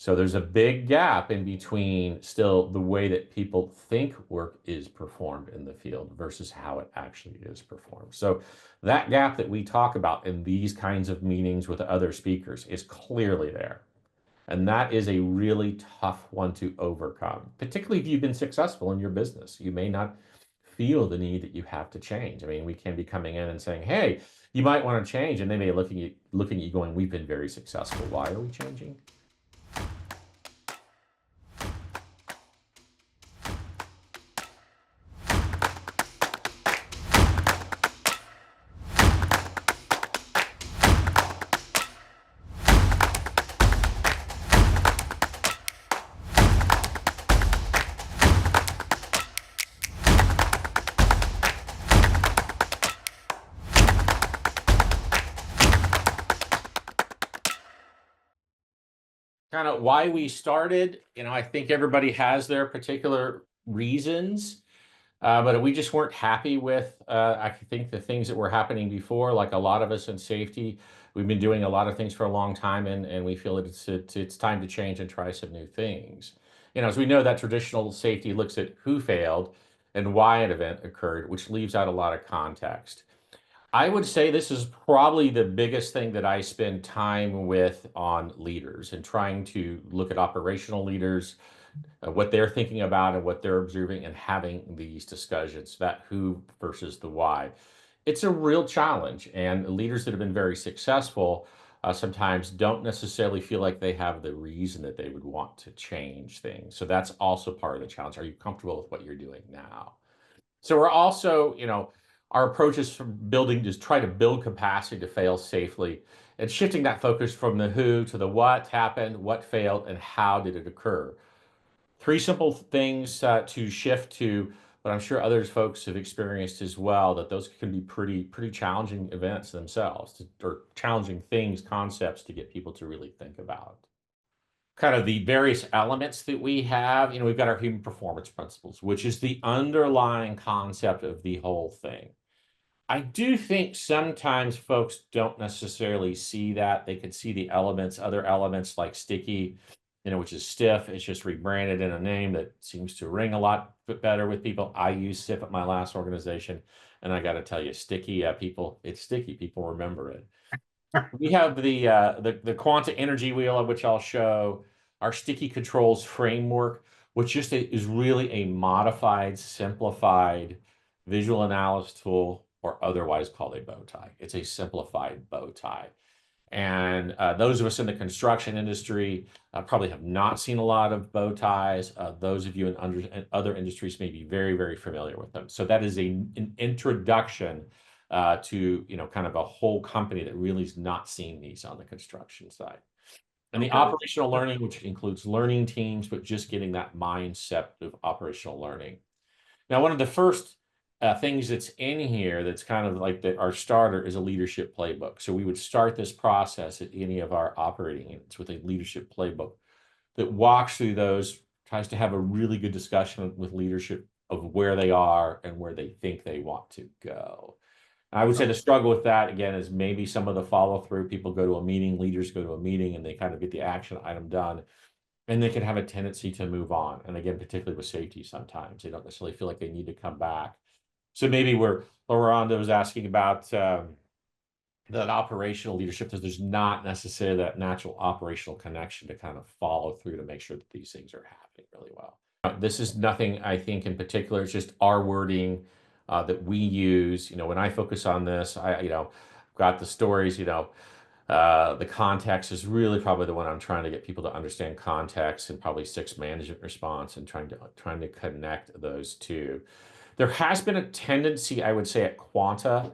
So there's a big gap in between still the way that people think work is performed in the field versus how it actually is performed. So that gap that we talk about in these kinds of meetings with other speakers is clearly there. And that is a really tough one to overcome, particularly if you've been successful in your business. You may not feel the need that you have to change. I mean, we can be coming in and saying, hey, you might want to change. And they may be looking at you going, we've been very successful. Why are we changing? Kind of why we started, I think everybody has their particular reasons, but we just weren't happy with, I think the things that were happening before, like a lot of us in safety, we've been doing a lot of things for a long time and we feel that it's time to change and try some new things. As we know that traditional safety looks at who failed and why an event occurred, which leaves out a lot of context. I would say this is probably the biggest thing that I spend time with on leaders and trying to look at operational leaders, what they're thinking about and what they're observing and having these discussions, that who versus the why. It's a real challenge, and leaders that have been very successful sometimes don't necessarily feel like they have the reason that they would want to change things. So that's also part of the challenge. Are you comfortable with what you're doing now? So we're also, our approach is from building, just try to build capacity to fail safely and shifting that focus from the who to the what happened, what failed, and how did it occur. Three simple things to shift to, but I'm sure others folks have experienced as well, that those can be pretty challenging events themselves, or challenging things, concepts to get people to really think about. Kind of the various elements that we have, we've got our human performance principles, which is the underlying concept of the whole thing. I do think sometimes folks don't necessarily see that. They could see the elements, other elements like sticky, which is stiff. It's just rebranded in a name that seems to ring a lot better with people. I used stiff at my last organization, and I got to tell you, sticky people, it's sticky. People remember it. We have the Quanta energy wheel, which I'll show, our sticky controls framework, which just is really a modified, simplified visual analysis tool, or otherwise called a bow tie. It's a simplified bow tie. And those of us in the construction industry probably have not seen a lot of bow ties. Those of you in other industries may be very, very familiar with them. So that is an introduction to kind of a whole company that really is not seeing these on the construction side. And the operational learning, which includes learning teams, but just getting that mindset of operational learning. Now, one of the first things that's in here that's kind of like our starter is a leadership playbook. So we would start this process at any of our operating units with a leadership playbook that walks through those, tries to have a really good discussion with leadership of where they are and where they think they want to go. I would say the struggle with that, again, is maybe some of the follow through. People go to a meeting, leaders go to a meeting, and they kind of get the action item done. And they can have a tendency to move on. And again, particularly with safety, sometimes they don't necessarily feel like they need to come back. So maybe where Lauranda was asking about that operational leadership, there's not necessarily that natural operational connection to kind of follow through to make sure that these things are happening really well. This is nothing I think in particular, it's just our wording that we use. When I focus on this, I got the stories, the context is really probably the one I'm trying to get people to understand context, and probably 6 management response, and trying to connect those two. There has been a tendency, I would say, at Quanta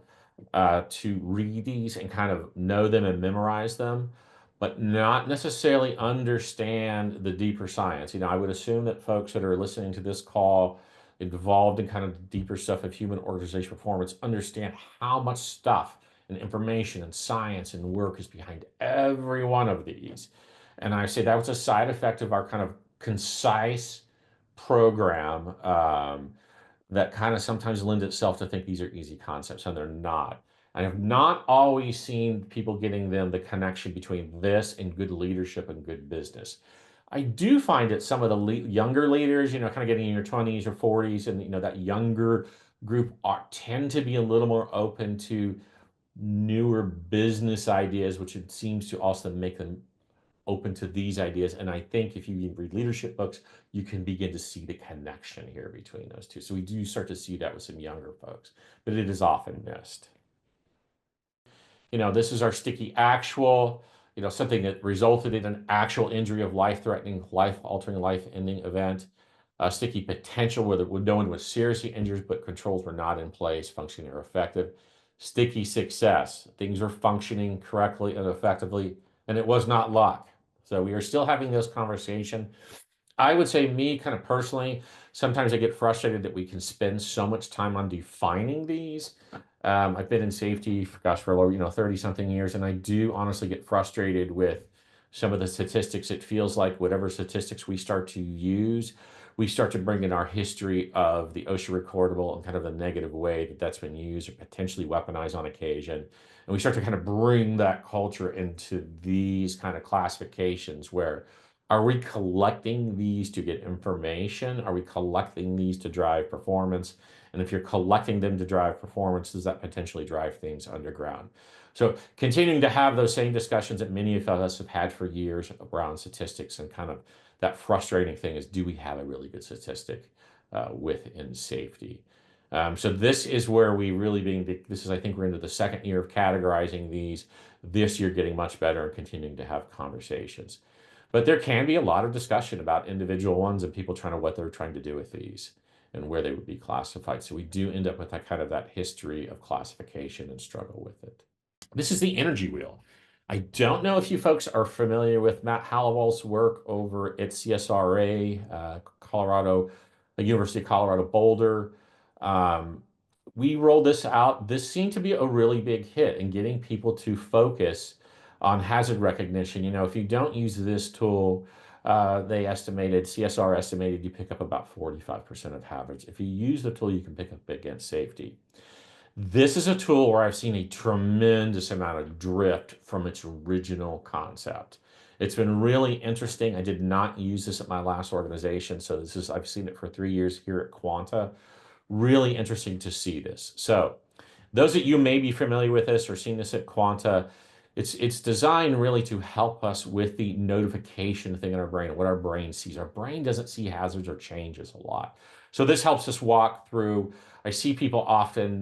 to read these and kind of know them and memorize them, but not necessarily understand the deeper science. I would assume that folks that are listening to this call involved in kind of the deeper stuff of human organization performance understand how much stuff and information and science and work is behind every one of these. And I say that was a side effect of our kind of concise program that kind of sometimes lends itself to think these are easy concepts, and they're not. I have not always seen people getting the connection between this and good leadership and good business. I do find that some of the younger leaders, kind of getting in your 20s or 40s, and that younger group tend to be a little more open to newer business ideas, which it seems to also make them open to these ideas. And I think if you read leadership books, you can begin to see the connection here between those two. So we do start to see that with some younger folks, but it is often missed. This is our sticky actual, something that resulted in an actual injury of life-threatening, life-altering, life-ending event. Sticky potential where no one was seriously injured, but controls were not in place, functioning or effective. Sticky success, things are functioning correctly and effectively, and it was not luck. So we are still having this conversation. I would say me kind of personally, sometimes I get frustrated that we can spend so much time on defining these. I've been in safety for, gosh, for 30 something years, and I do honestly get frustrated with some of the statistics. It feels like whatever statistics we start to use, we start to bring in our history of the OSHA recordable and kind of the negative way that that's been used or potentially weaponized on occasion. And we start to kind of bring that culture into these kind of classifications where, are we collecting these to get information? Are we collecting these to drive performance? And if you're collecting them to drive performance, does that potentially drive things underground? So continuing to have those same discussions that many of us have had for years around statistics, and kind of that frustrating thing is, do we have a really good statistic within safety? So this is where we really I think we're into the second year of categorizing these. This year getting much better and continuing to have conversations. But there can be a lot of discussion about individual ones and people what they're trying to do with these and where they would be classified. So we do end up with that history of classification and struggle with it. This is the energy wheel. I don't know if you folks are familiar with Matt Halliwell's work over at CSRA, Colorado, the University of Colorado Boulder. We rolled this out. This seemed to be a really big hit in getting people to focus on hazard recognition. If you don't use this tool, CSR estimated you pick up about 45% of hazards. If you use the tool, you can pick up against safety. This is a tool where I've seen a tremendous amount of drift from its original concept. It's been really interesting. I did not use this at my last organization, so I've seen it for 3 years here at Quanta. Really interesting to see this. So those of you may be familiar with this or seen this at Quanta, it's designed really to help us with the notification thing in our brain, what our brain sees. Our brain doesn't see hazards or changes a lot. So this helps us walk through. I see people often,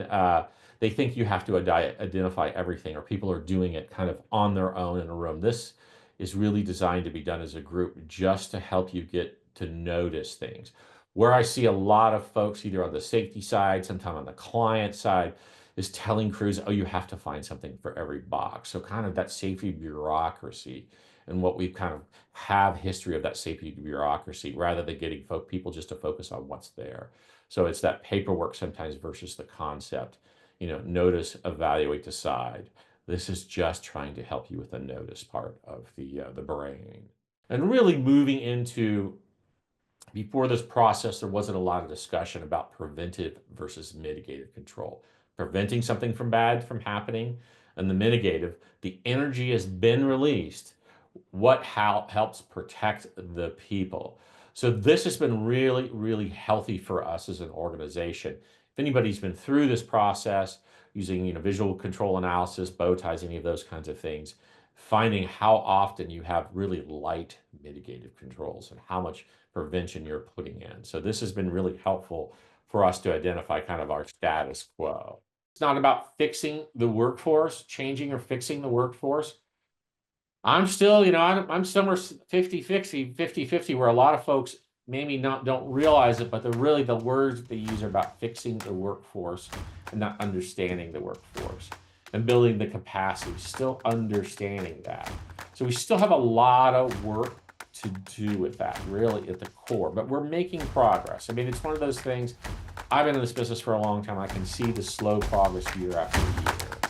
they think you have to identify everything, or people are doing it kind of on their own in a room. This is really designed to be done as a group just to help you get to notice things. Where I see a lot of folks, either on the safety side, sometimes on the client side, is telling crews, oh, you have to find something for every box. So kind of that safety bureaucracy, and what we kind of have history of that safety bureaucracy, rather than getting people just to focus on what's there. So it's that paperwork sometimes versus the concept. Notice, evaluate, decide. This is just trying to help you with the notice part of the brain. And really moving into, before this process, there wasn't a lot of discussion about preventive versus mitigative control. Preventing something from happening, and the mitigative, the energy has been released. What helps protect the people? So this has been really, really healthy for us as an organization. If anybody's been through this process using visual control analysis, bow ties, any of those kinds of things, finding how often you have really light mitigative controls and how much prevention you're putting in. So this has been really helpful for us to identify kind of our status quo. It's not about fixing the workforce, changing or fixing the workforce. I'm still, I'm somewhere 50-50, where a lot of folks maybe don't realize it, but the words they use are about fixing the workforce and not understanding the workforce and building the capacity, still understanding that. So we still have a lot of work to do with that, really at the core, but we're making progress. I mean, it's one of those things. I've been in this business for a long time. I can see the slow progress year after year.